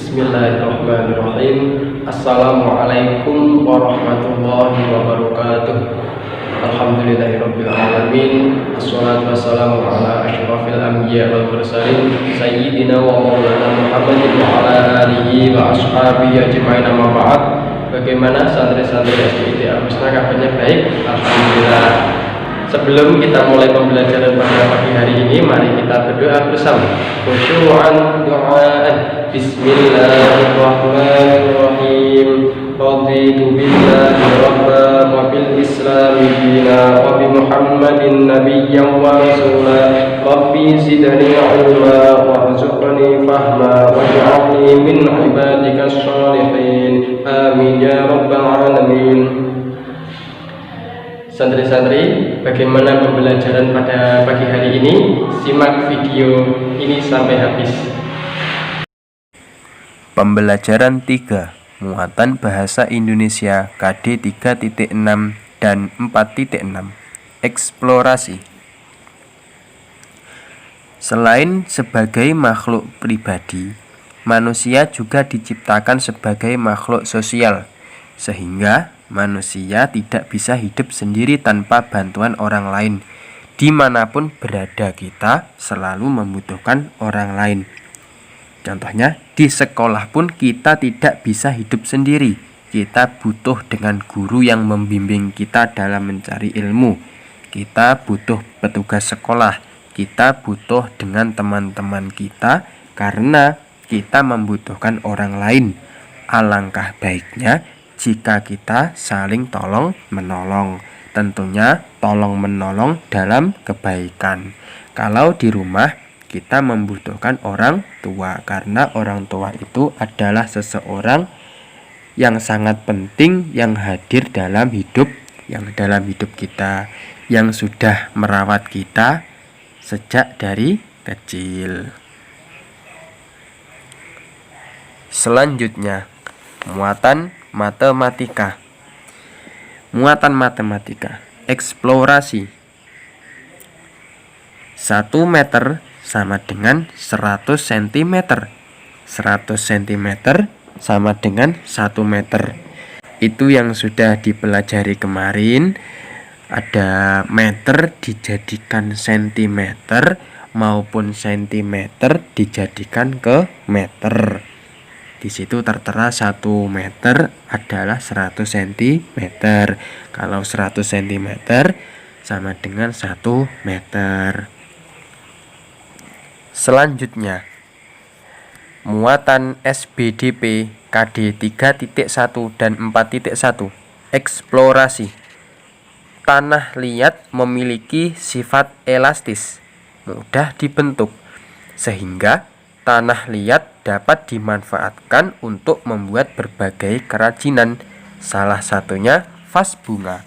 Bismillahirrahmanirrahim. Assalamualaikum warahmatullahi wabarakatuh. Alhamdulillahirabbil alamin. Assalatu wassalamu ala asyrafil anbiya wal mursalin sayyidina wa maulana Muhammadin wa ala alihi wa ashabihi ajmain, amma ba'd. Bagaimana santri-santri SDIT Al-Husna, kabarnya baik? Alhamdulillah. Sebelum kita mulai pembelajaran pada pagi hari ini, mari kita berdoa bersama. Khusyu'an du'aan. Bismillahirrahmanirrahim. Raditu billahi rabban wa bil islami dina wa bi Muhammadin nabiyyan wa rasula. Rabbi zidni ilma warzuqni fahma waj'alni min ibadikas shalihin. Amin ya rabbal alamin. Santri-santri, bagaimana pembelajaran pada pagi hari ini? Simak video ini sampai habis. Pembelajaran 3, Muatan Bahasa Indonesia KD 3.6 dan 4.6. Eksplorasi. Selain sebagai makhluk pribadi, manusia juga diciptakan sebagai makhluk sosial, sehingga manusia tidak bisa hidup sendiri tanpa bantuan orang lain. Dimanapun berada, kita selalu membutuhkan orang lain. Contohnya, di sekolah pun kita tidak bisa hidup sendiri. Kita butuh dengan guru yang membimbing kita dalam mencari ilmu. Kita butuh petugas sekolah. Kita butuh dengan teman-teman kita karena kita membutuhkan orang lain. Alangkah baiknya jika kita saling tolong-menolong. Tentunya tolong-menolong dalam kebaikan. Kalau di rumah kita membutuhkan orang tua, karena orang tua itu adalah seseorang yang sangat penting yang hadir dalam hidup kita, yang sudah merawat kita sejak dari kecil. Selanjutnya, muatan matematika. Muatan matematika. Eksplorasi. 1 meter sama dengan 100 cm. 100 cm sama dengan 1 meter. Itu yang sudah dipelajari kemarin. Ada meter dijadikan sentimeter maupun sentimeter dijadikan ke meter. Di situ tertera 1 meter adalah 100 cm. Kalau 100 cm sama dengan 1 meter. Selanjutnya, muatan SBDP KD 3.1 dan 4.1. Eksplorasi. Tanah liat memiliki sifat elastis, mudah dibentuk, sehingga tanah liat dapat dimanfaatkan untuk membuat berbagai kerajinan, salah satunya vas bunga.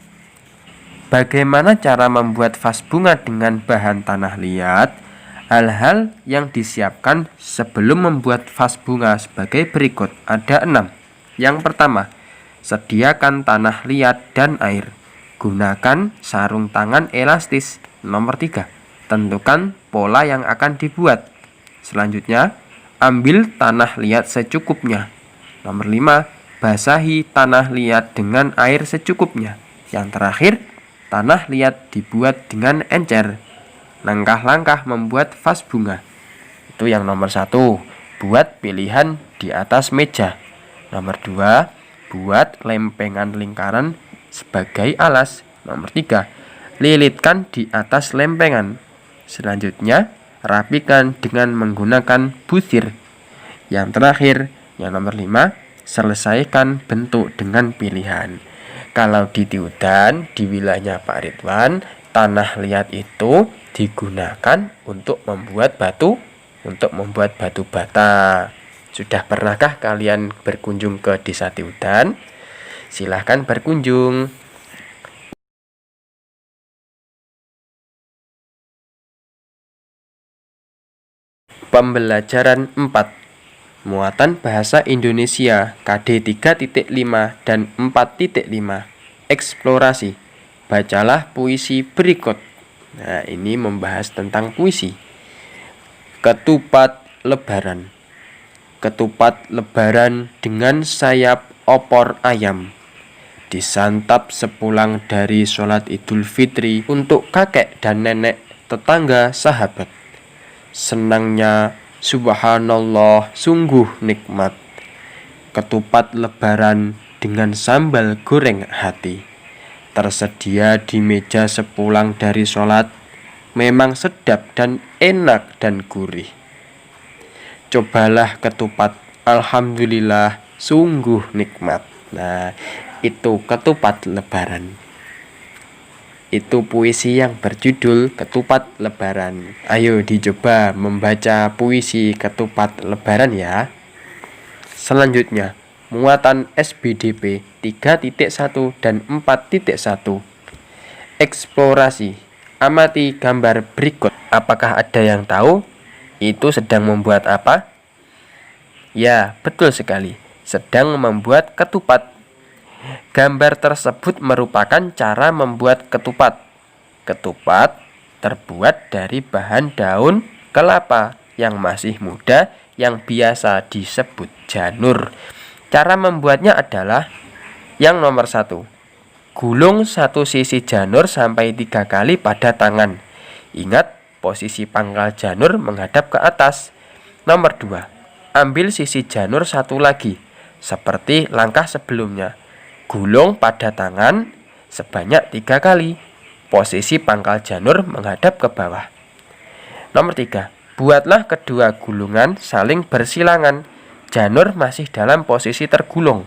Bagaimana cara membuat vas bunga dengan bahan tanah liat? Hal-hal yang disiapkan sebelum membuat vas bunga sebagai berikut, ada 6. Yang pertama, sediakan tanah liat dan air. Gunakan sarung tangan elastis. Nomor 3, tentukan pola yang akan dibuat. Selanjutnya, ambil tanah liat secukupnya. Nomor 5, basahi tanah liat dengan air secukupnya. Yang terakhir, tanah liat dibuat dengan encer. Langkah-langkah membuat vas bunga. Itu yang nomor 1, buat pilihan di atas meja. Nomor 2, buat lempengan lingkaran sebagai alas. Nomor 3, lilitkan di atas lempengan. Selanjutnya, rapikan dengan menggunakan butir. Yang terakhir, yang nomor 5, selesaikan bentuk dengan pilihan. Kalau di Tiudan, di wilayahnya Pak Ridwan, tanah liat itu digunakan untuk membuat batu bata. Sudah pernahkah kalian berkunjung ke Desa Tiudan? Silahkan berkunjung. Pembelajaran 4, Muatan Bahasa Indonesia KD 3.5 dan 4.5. Eksplorasi. Bacalah puisi berikut. Nah, ini membahas tentang puisi. Ketupat Lebaran. ketupat lebaran dengan sayap opor ayam. Disantap sepulang dari sholat Idul Fitri untuk kakek dan nenek, tetangga, sahabat. Senangnya, subhanallah, sungguh nikmat. Ketupat lebaran dengan sambal goreng hati tersedia di meja sepulang dari sholat, memang sedap dan enak dan gurih. Cobalah ketupat, alhamdulillah, sungguh nikmat. Nah, itu ketupat lebaran. Itu puisi yang berjudul Ketupat Lebaran. Ayo dicoba membaca puisi ketupat lebaran ya. Selanjutnya, muatan SBDP 3.1 dan 4.1. Eksplorasi. Amati gambar berikut. Apakah ada yang tahu itu sedang membuat apa? Ya, betul sekali. Sedang membuat ketupat. Gambar tersebut merupakan cara membuat ketupat. Ketupat terbuat dari bahan daun kelapa yang masih muda yang biasa disebut janur. Cara membuatnya adalah yang nomor 1. Gulung satu sisi janur sampai 3 kali pada tangan. Ingat, posisi pangkal janur menghadap ke atas. Nomor 2. Ambil sisi janur satu lagi, seperti langkah sebelumnya. Gulung pada tangan sebanyak 3 kali. Posisi pangkal janur menghadap ke bawah. Nomor 3. Buatlah kedua gulungan saling bersilangan. Janur masih dalam posisi tergulung.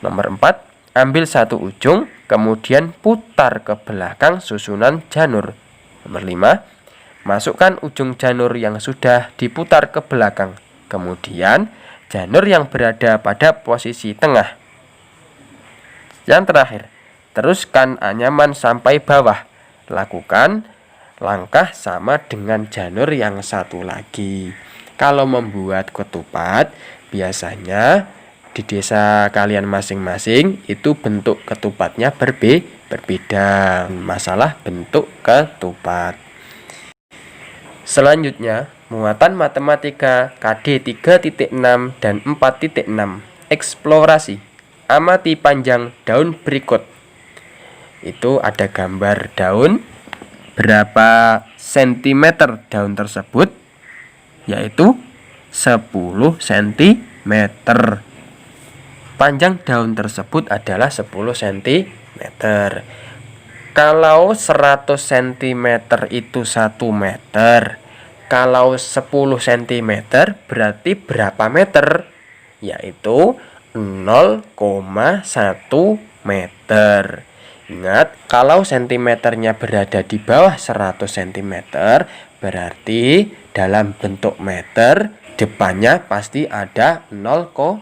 Nomor 4. Ambil satu ujung, kemudian putar ke belakang susunan janur. Nomor 5. Masukkan ujung janur yang sudah diputar ke belakang. Kemudian janur yang berada pada posisi tengah. Yang terakhir, teruskan anyaman sampai bawah. Lakukan langkah sama dengan janur yang satu lagi. Kalau membuat ketupat, biasanya di desa kalian masing-masing itu bentuk ketupatnya berbeda. Masalah bentuk ketupat. Selanjutnya, muatan matematika KD 3.6 dan 4.6. Eksplorasi. Amati panjang daun berikut. Itu ada gambar daun, berapa sentimeter daun tersebut, yaitu 10 cm. Panjang daun tersebut adalah 10 cm. Kalau 100 cm itu 1 meter, kalau 10 cm berarti berapa meter? Yaitu 0,1 meter. Ingat, kalau sentimeternya berada di bawah 100 cm, berarti dalam bentuk meter depannya pasti ada 0,